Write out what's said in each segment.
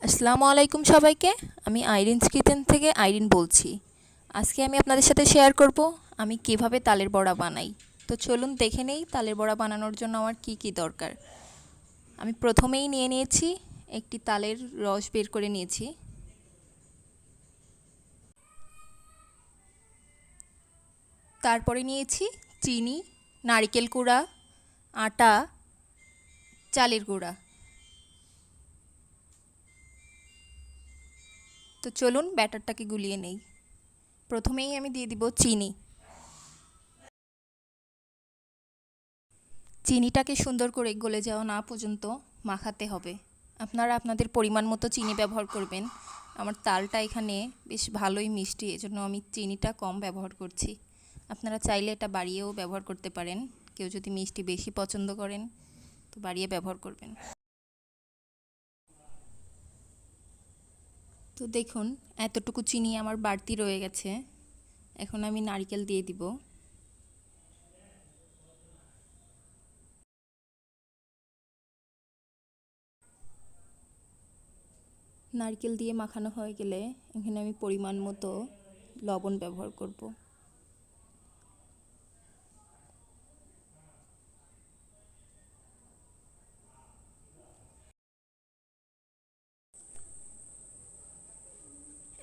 আসসালামু আলাইকুম সবাইকে। আমি আইরিনস কিচেন থেকে আইরিন বলছি। আজকে আমি আপনাদের সাথে শেয়ার করব আমি কিভাবে তালের বড়া বানাই। তো চলুন দেখে নেই তালের বড়া বানানোর জন্য আমার কি কি দরকার। আমি প্রথমেই নিয়ে নিয়েছি একটি তালের রস বের করে নিয়েছি। তারপরে নিয়েছি চিনি, নারকেল কুড়া, আটা, চালের গুঁড়া। তো চলুন ব্যাটারটাকে গুলিয়ে নেই। প্রথমেই আমি দিয়ে দিব চিনি। চিনিটাকে সুন্দর করে গলে যাওয়া না পর্যন্ত মাখাতে হবে। আপনারা আপনাদের পরিমাণ মতো চিনি ব্যবহার করবেন। আমার তালটা এখানে বেশ ভালোই মিষ্টি, এজন্য আমি চিনিটা কম ব্যবহার করছি। আপনারা চাইলে এটা বাড়িয়েও ব্যবহার করতে পারেন। কেউ যদি মিষ্টি বেশি পছন্দ করেন তো বাড়িয়ে ব্যবহার করবেন। তো দেখুন এতটুকু চিনি আমার বাড়তি রয়ে গেছে। এখন আমি নারকেল দিয়ে দিব। নারকেল দিয়ে মাখানো হয়ে গেলে এখানে আমি পরিমাণ মতো লবণ ব্যবহার করব।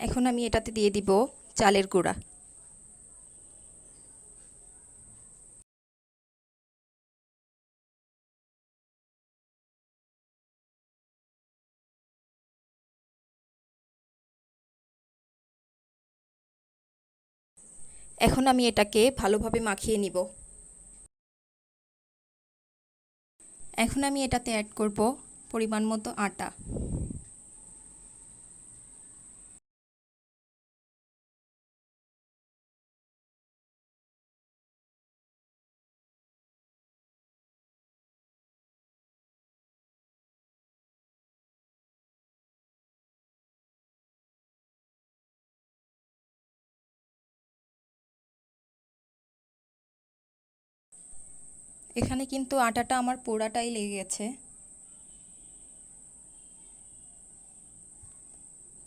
এখন আমি এটাতে দিয়ে দিব চালের গুঁড়া। এখন আমি এটাকে ভালোভাবে মাখিয়ে নিব। এখন আমি এটাতে অ্যাড করব পরিমাণ মতো আটা। এখানে কিন্তু আটাটা আমার পোড়াটাই লেগে গেছে।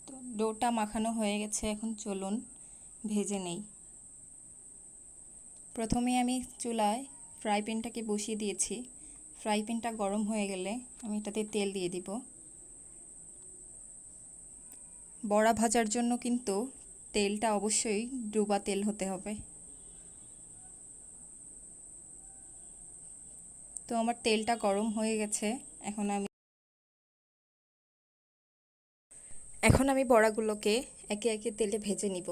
তো ডোটা মাখানো হয়ে গেছে, এখন চলুন ভেজে নেই। প্রথমে আমি চুলায় ফ্রাই প্যানটাকে বসিয়ে দিয়েছি। ফ্রাই প্যানটা গরম হয়ে গেলে আমি এটাতে তেল দিয়ে দিব। বড়া ভাজার জন্য কিন্তু তেলটা অবশ্যই ডুবা তেল হতে হবে। তো আমার তেলটা গরম হয়ে গেছে। এখন আমি বড়াগুলোকে একে একে তেলে ভেজে নিব।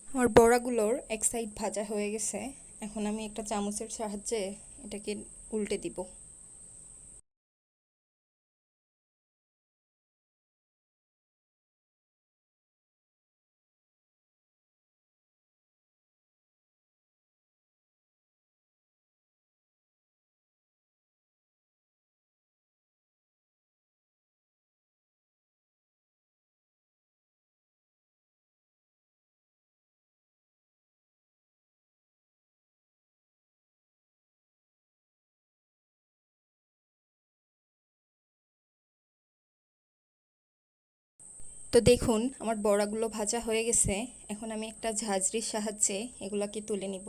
আমার বড়াগুলোর এক সাইড ভাজা হয়ে গেছে। এখন আমি একটা চামচের সাহায্যে এটাকে উল্টে দিব। তো দেখুন আমার বড়াগুলো ভাজা হয়ে গেছে। এখন আমি একটা ঝাঁঝরির সাহায্যে এগুলাকে তুলে নিব।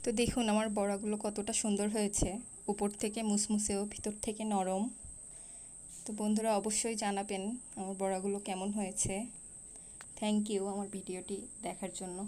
তো দেখুন আমার বড়াগুলো কতটা সুন্দর হয়েছে, উপর থেকে মুসমুসেও ভিতর থেকে নরম। তো বন্ধুরা অবশ্যই জানাবেন আমার বড়াগুলো কেমন হয়েছে। থ্যাংক ইউ আমার ভিডিওটি দেখার জন্য।